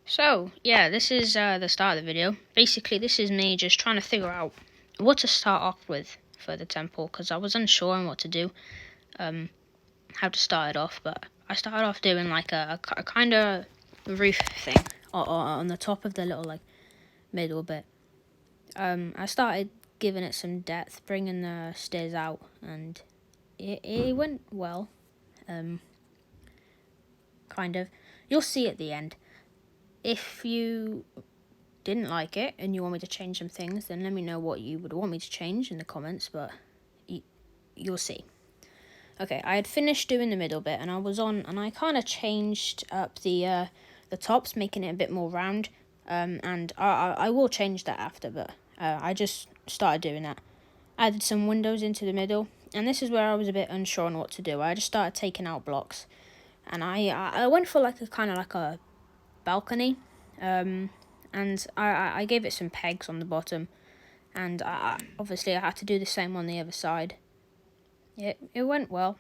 So, yeah, this is the start of the video. Basically, this is me just trying to figure out what to start off with for the temple, because I was unsure on what to do, how to start it off, but I started off doing like a kind of roof thing on the top of the little like middle bit. I started giving it some depth, bringing the stairs out, and it went well, kind of. You'll see at the end. If you didn't like it and you want me to change some things, then let me know what you would want me to change in the comments, but you'll see. Okay, I had finished doing the middle bit and I kind of changed up the tops, making it a bit more round, and I will change that after, but I just started doing that. I added some windows into the middle, and this is where I was a bit unsure on what to do. I just started taking out blocks, and I went for like a kind of like a balcony, and I gave it some pegs on the bottom, and obviously I had to do the same on the other side. It went well,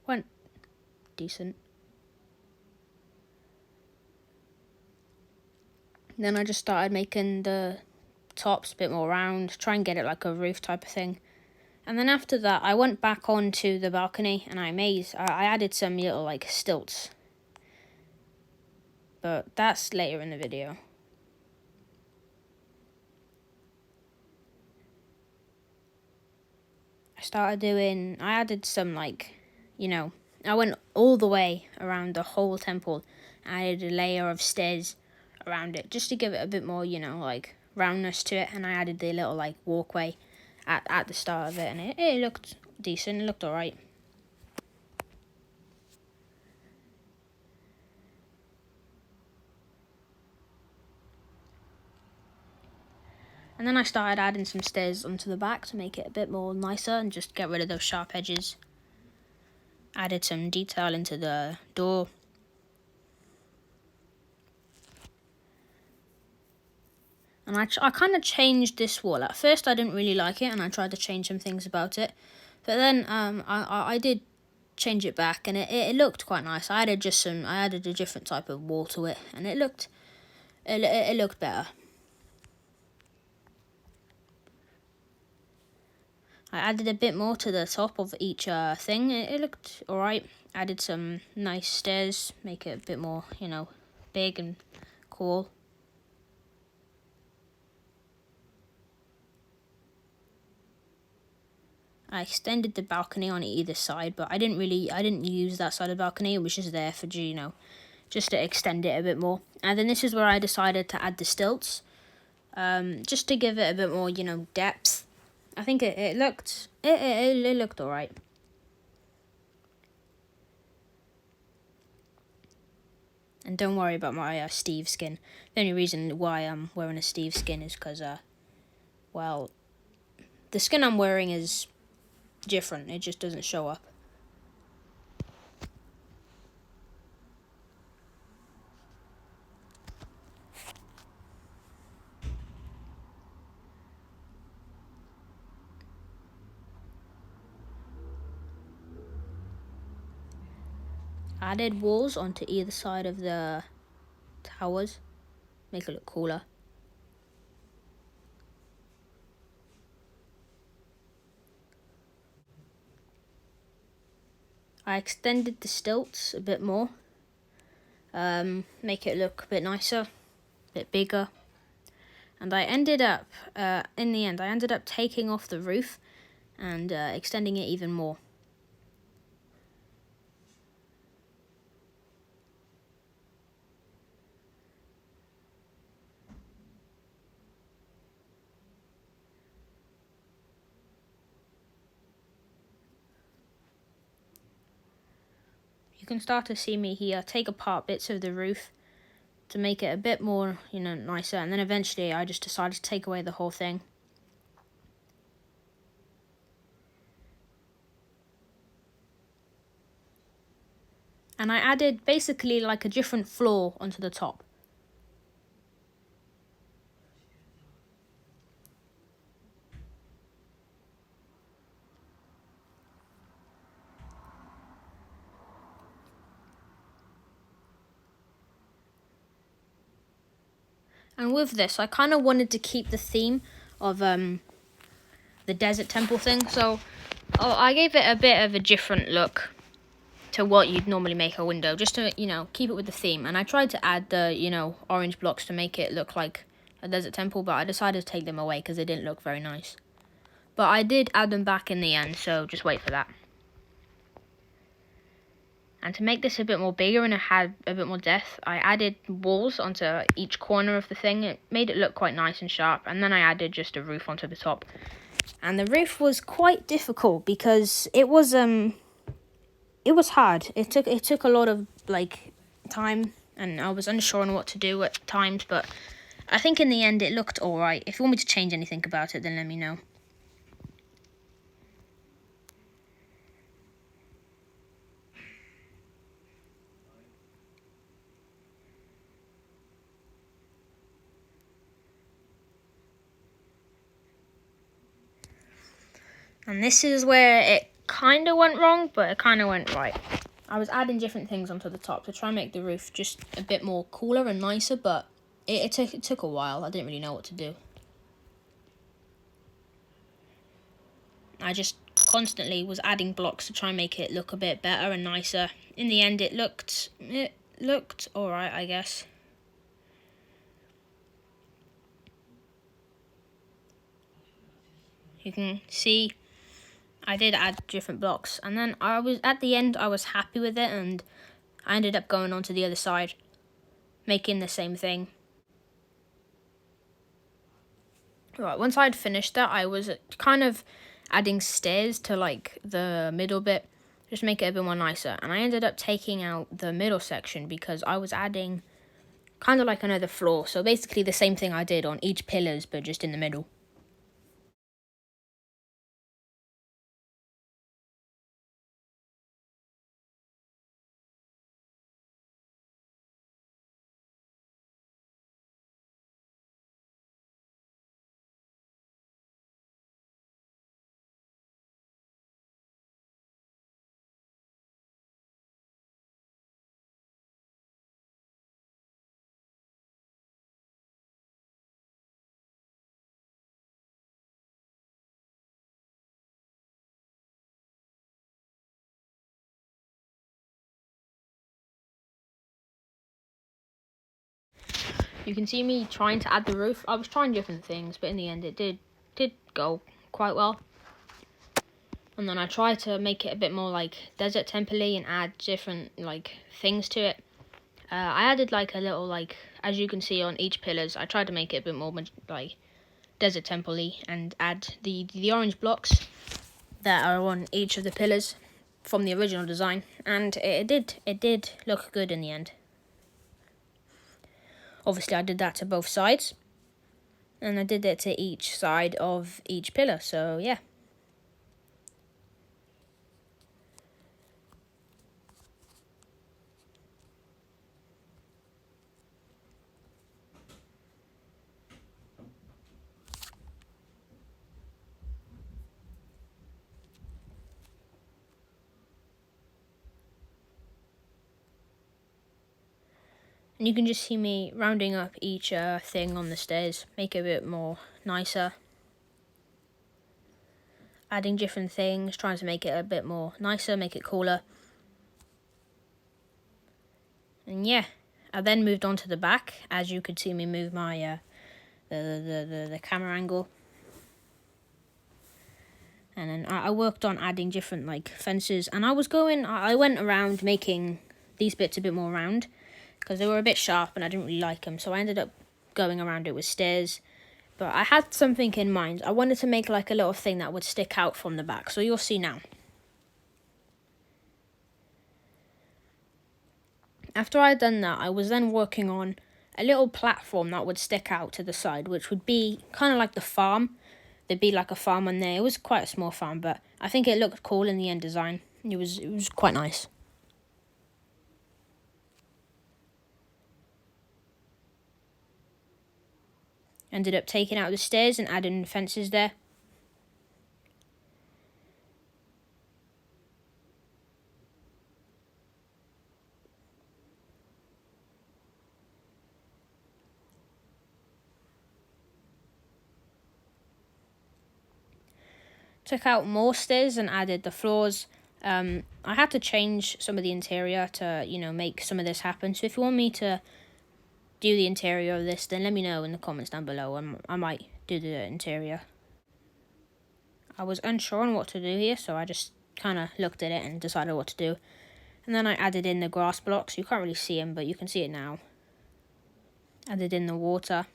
went decent. Then I just started making the tops a bit more round, try and get it like a roof type of thing. And then after that, I went back onto the balcony and I added some little like stilts. But that's later in the video. I added some like, I went all the way around the whole temple. I added a layer of stairs around it just to give it a bit more, like roundness to it. And I added the little like walkway at the start of it, and it looked decent. It looked alright. And then I started adding some stairs onto the back to make it a bit more nicer and just get rid of those sharp edges. Added some detail into the door. And I kind of changed this wall. At first I didn't really like it and I tried to change some things about it. But then I did change it back and it looked quite nice. I added a different type of wall to it and it looked better. I added a bit more to the top of each thing. It looked alright. Added some nice stairs, make it a bit more, big and cool. I extended the balcony on either side, but I didn't use that side of the balcony. It was just there for, just to extend it a bit more. And then this is where I decided to add the stilts, just to give it a bit more, depth. I think it looked alright. And don't worry about my Steve skin. The only reason why I'm wearing a Steve skin is because, well, the skin I'm wearing is different. It just doesn't show up. Added walls onto either side of the towers, make it look cooler. I extended the stilts a bit more, make it look a bit nicer, a bit bigger. And I ended up, in the end, taking off the roof and extending it even more. You can start to see me here take apart bits of the roof to make it a bit more, nicer. And then eventually I just decided to take away the whole thing. And I added basically like a different floor onto the top. And with this, I kind of wanted to keep the theme of the desert temple thing. So I gave it a bit of a different look to what you'd normally make a window, just to, keep it with the theme. And I tried to add the, orange blocks to make it look like a desert temple, but I decided to take them away because they didn't look very nice. But I did add them back in the end, so just wait for that. And to make this a bit more bigger and it had a bit more depth, I added walls onto each corner of the thing. It made it look quite nice and sharp, and then I added just a roof onto the top. And the roof was quite difficult because it was hard. It took a lot of time, and I was unsure on what to do at times, but I think in the end it looked alright. If you want me to change anything about it, then let me know. And this is where it kind of went wrong, but it kind of went right. I was adding different things onto the top to try and make the roof just a bit more cooler and nicer, but it took a while. I didn't really know what to do. I just constantly was adding blocks to try and make it look a bit better and nicer. In the end, it looked alright, I guess. You can see I did add different blocks, and then at the end I was happy with it, and I ended up going on to the other side, making the same thing. Right, once I'd finished that, I was kind of adding stairs to the middle bit, just make it a bit more nicer. And I ended up taking out the middle section because I was adding kind of like another floor. So basically the same thing I did on each pillars, but just in the middle. You can see me trying to add the roof. I was trying different things, but in the end it did go quite well. And then I tried to make it a bit more like desert temple-y and add different things to it. I added a little as you can see on each pillars. I tried to make it a bit more desert temple-y and add the orange blocks that are on each of the pillars from the original design, and it did look good in the end. Obviously I did that to both sides, and I did it to each side of each pillar, so yeah. And you can just see me rounding up each thing on the stairs, make it a bit more nicer. Adding different things, trying to make it a bit more nicer, make it cooler. And yeah, I then moved on to the back, as you could see me move my the camera angle. And then I worked on adding different fences, and I went around making these bits a bit more round because they were a bit sharp and I didn't really like them, so I ended up going around it with stairs. But I had something in mind. I wanted to make a little thing that would stick out from the back, so you'll see now. After I had done that, I was then working on a little platform that would stick out to the side, which would be kind of like the farm. There'd be a farm on there. It was quite a small farm, but I think it looked cool in the end design. It was quite nice. Ended up taking out the stairs and adding fences there. took out more stairs and added the floors. I had to change some of the interior to, make some of this happen. So if you want me to do the interior of this, then let me know in the comments down below, and I might do the interior. I was unsure on what to do here, so I just kind of looked at it and decided what to do. And then I added in the grass blocks. You can't really see them, but you can see it now. Added in the water.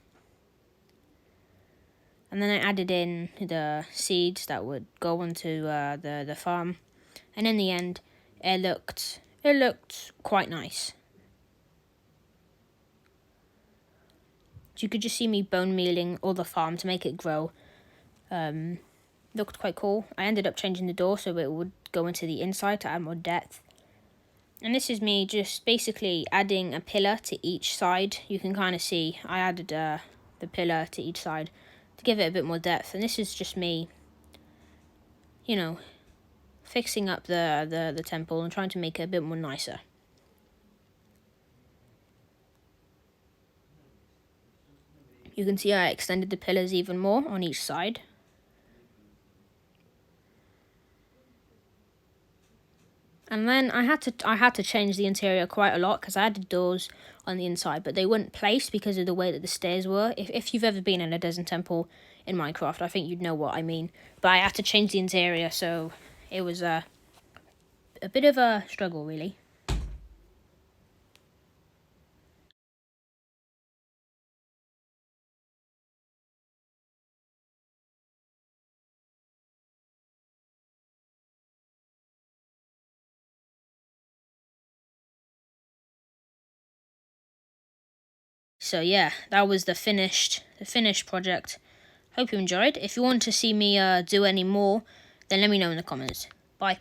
And then I added in the seeds that would go onto the farm. And in the end, it looked quite nice. So you could just see me bone mealing all the farm to make it grow. Looked quite cool. I ended up changing the door so it would go into the inside to add more depth. And this is me just basically adding a pillar to each side. You can kind of see I added the pillar to each side to give it a bit more depth. And this is just me, fixing up the temple and trying to make it a bit more nicer. You can see I extended the pillars even more on each side. And then I had to change the interior quite a lot because I added doors on the inside, but they weren't placed because of the way that the stairs were. If you've ever been in a desert temple in Minecraft, I think you'd know what I mean. But I had to change the interior, so it was a bit of a struggle, really. So yeah, that was the finished project. Hope you enjoyed. If you want to see me do any more, then let me know in the comments. Bye.